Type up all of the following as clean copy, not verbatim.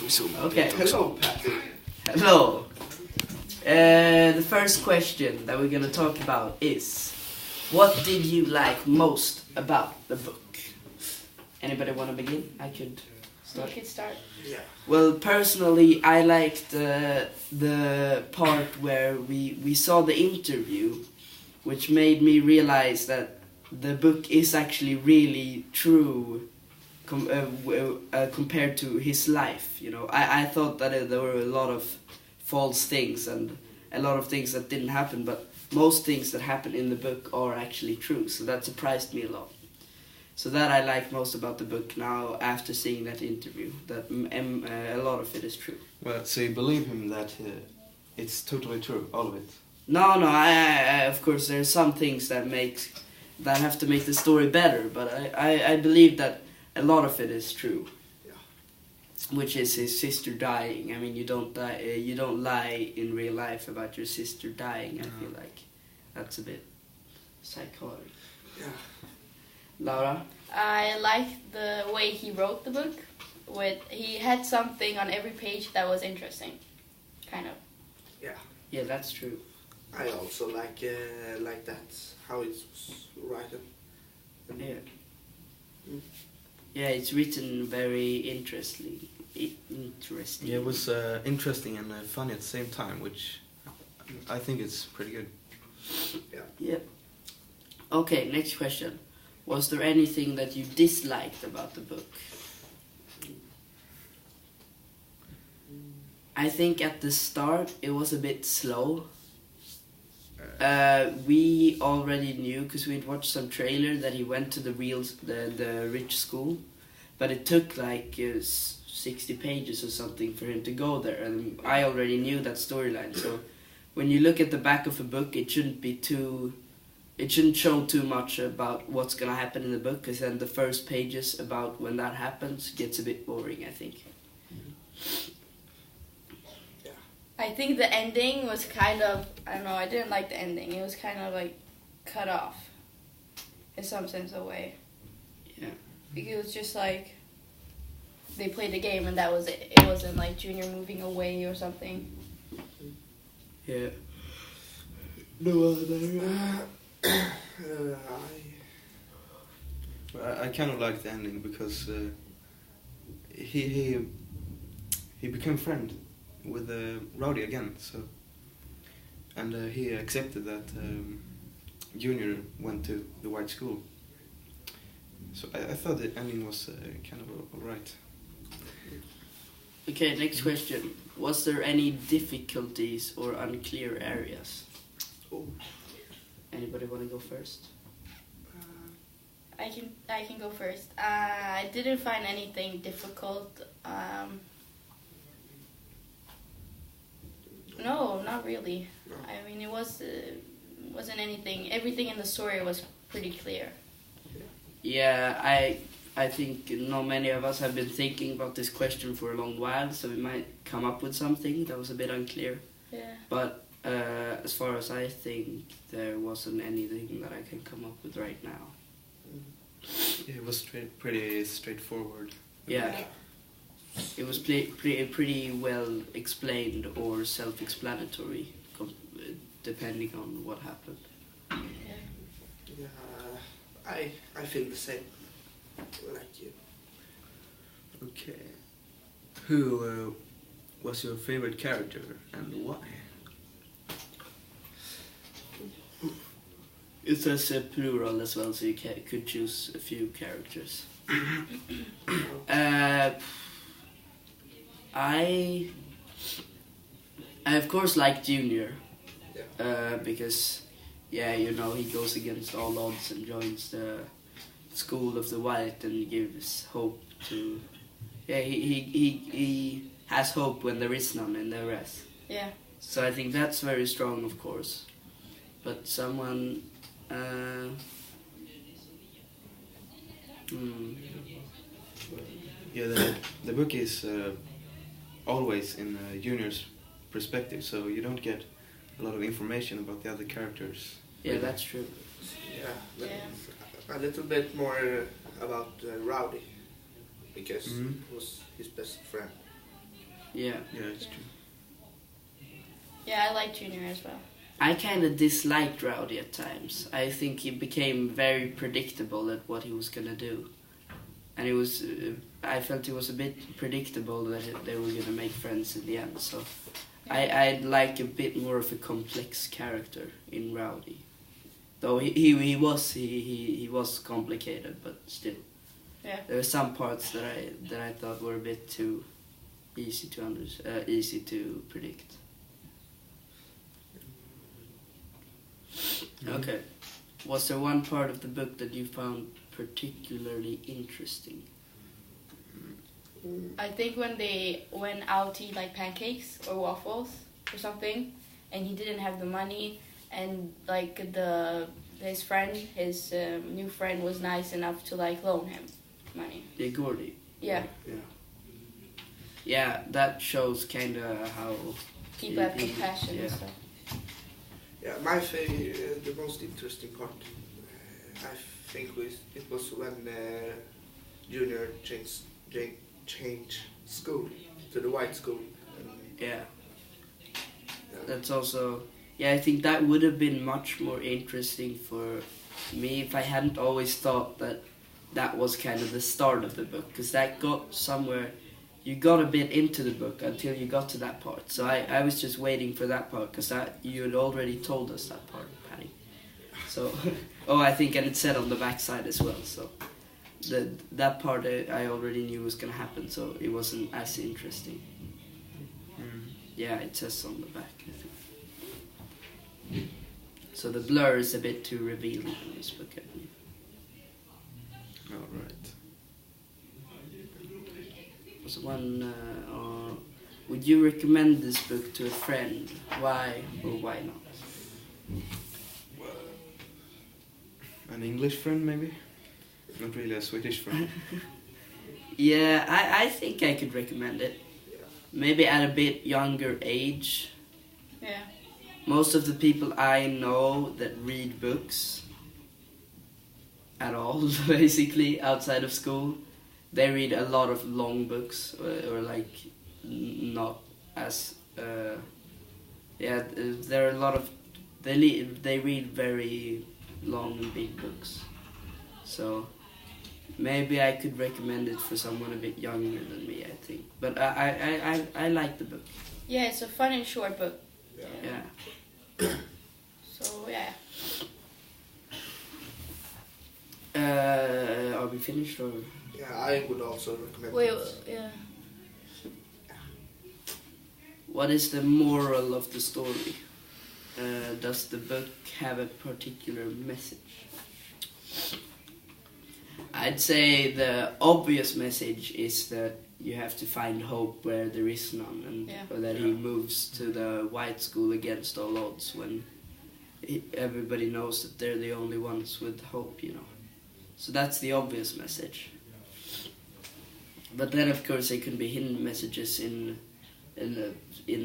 Okay. Hello, Patty. Hello. The first question that we're gonna talk about is, what did you like most about the book? Anybody want to begin? I could start. You could start. Yeah. Well, personally, I liked the part where we saw the interview, which made me realize that the book is actually really true compared to his life. You know, I thought that there were a lot of false things and a lot of things that didn't happen, but most things that happen in the book are actually true. So that surprised me a lot. So that I like most about the book now after seeing that interview, that a lot of it is true. Well, so you believe him that it's totally true, all of it? No, I of course there's some things that have to make the story better, but I believe that a lot of it is true. Yeah. Which is his sister dying. I mean, you don't lie in real life about your sister dying. I feel like that's a bit psychotic. Yeah. Laura? I liked the way he wrote the book. He had something on every page that was interesting, kind of. Yeah. Yeah, that's true. I also like that, how it's written. Yeah. Mm. Yeah, it's written very interesting. Yeah, it was interesting and funny at the same time, which I think it's pretty good. Yeah. Okay, next question. Was there anything that you disliked about the book? I think at the start it was a bit slow. We already knew, because we'd watched some trailer, that he went to the rich school, but it took like 60 pages or something for him to go there, and I already knew that storyline. So when you look at the back of a book, it shouldn't show too much about what's gonna happen in the book, because then the first pages about when that happens gets a bit boring, I think. I think the ending was kind of, I don't know, I didn't like the ending. It was kind of like cut off in some sense of way. Yeah. Because it was just like they played the game and that was it. It wasn't like Junior moving away or something. Yeah. No other. I kind of like the ending because he became friend with Rowdy again, so, and he accepted that Junior went to the white school. So I thought the ending was kind of alright. Okay, next question. Was there any difficulties or unclear areas? Oh. Anybody want to go first? I can go first. I didn't find anything difficult. No, not really. No. I mean, it wasn't anything. Everything in the story was pretty clear. Yeah, I think not many of us have been thinking about this question for a long while, so we might come up with something that was a bit unclear. Yeah. But as far as I think, there wasn't anything that I can come up with right now. Yeah, it was pretty straightforward. Yeah. It was pretty well explained or self-explanatory, depending on what happened. Yeah. I feel the same, like you. Okay. Who was your favorite character and why? It says plural as well, so you could choose a few characters. I of course like Junior, because you know, he goes against all odds and joins the School of the White and gives hope to. Yeah, he has hope when there is none in the rest. Yeah. So I think that's very strong, of course. But someone. Yeah, the book is always in Junior's perspective, so you don't get a lot of information about the other characters. Yeah, that's true. Yeah, but Yeah. a little bit more about Rowdy, because Mhm. he was his best friend. Yeah. Yeah, it's true. Yeah, I like Junior as well. I kind of disliked Rowdy at times. I think he became very predictable at what he was gonna do, and it was. I felt it was a bit predictable that they were gonna make friends in the end. So, I'd like a bit more of a complex character in Rowdy, though he was complicated, but still. Yeah. There were some parts that I thought were a bit too easy to predict. Okay. Was there one part of the book that you found particularly interesting? I think when they went out to eat like pancakes or waffles or something, and he didn't have the money, and like his new friend was nice enough to like loan him money. Yeah, Gordy. Yeah, Yeah, that shows kind of how people have compassion yeah. and stuff. Yeah, my favorite, the most interesting part, I think it was when Junior changed school to the white school. Yeah. That's also. Yeah, I think that would have been much more interesting for me if I hadn't always thought that was kind of the start of the book, because that got somewhere. You got a bit into the book until you got to that part. So I was just waiting for that part, because you had already told us that part, Patty. So, I think, and it said on the back side as well. So that part I already knew was going to happen, so it wasn't as interesting. Yeah, it says on the back, I think. So the blur is a bit too revealing in this book, I believe. All right. Was one. Would you recommend this book to a friend? Why or why not? An English friend, maybe? Not really a Swedish friend. Yeah, I think I could recommend it. Maybe at a bit younger age. Yeah. Most of the people I know that read books at all, basically, outside of school, they read a lot of long books, or like not as there are a lot of they read very long and big books, so maybe I could recommend it for someone a bit younger than me, I think. But I like the book. Yeah, it's a fun and short book. Yeah. So yeah. Are we finished or? Yeah, I would also recommend Wait, it. yeah. What is the moral of the story? Does the book have a particular message? I'd say the obvious message is that you have to find hope where there is none, and or that he moves to the white school against all odds when everybody knows that they're the only ones with hope, you know. So that's the obvious message. But then, of course, there can be hidden messages in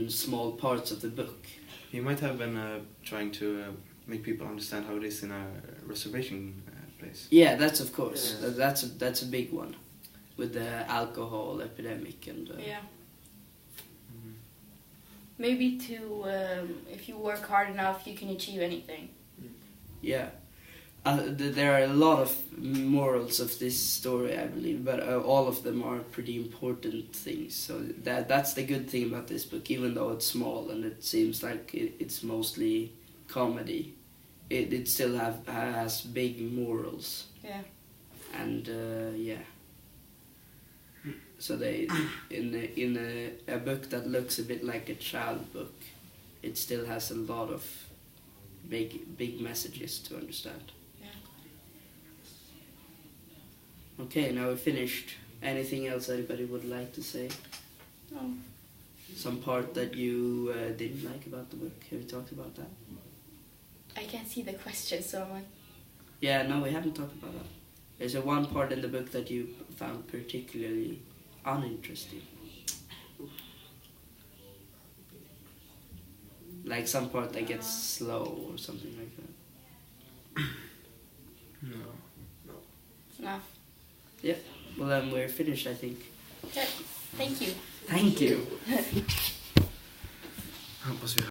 small parts of the book. He might have been trying to make people understand how it is in a reservation place. Yeah, that's of course. Yeah. That's a big one, with the alcohol epidemic and. Yeah. Maybe if you work hard enough, you can achieve anything. Yeah. There are a lot of morals of this story, I believe, but all of them are pretty important things. So that's the good thing about this book, even though it's small and it seems like it's mostly comedy. It still has big morals. Yeah. And yeah. So they in a book that looks a bit like a child book, it still has a lot of big messages to understand. Okay, now we're finished. Anything else anybody would like to say? No. Some part that you didn't like about the book? Have we talked about that? I can't see the question, so I'm like... Yeah, no, we haven't talked about that. There's one part in the book that you found particularly uninteresting. Like some part that gets slow or something like that. No. Yeah, well then we're finished, I think. Okay. Thank you. Thank you. Hoppas vi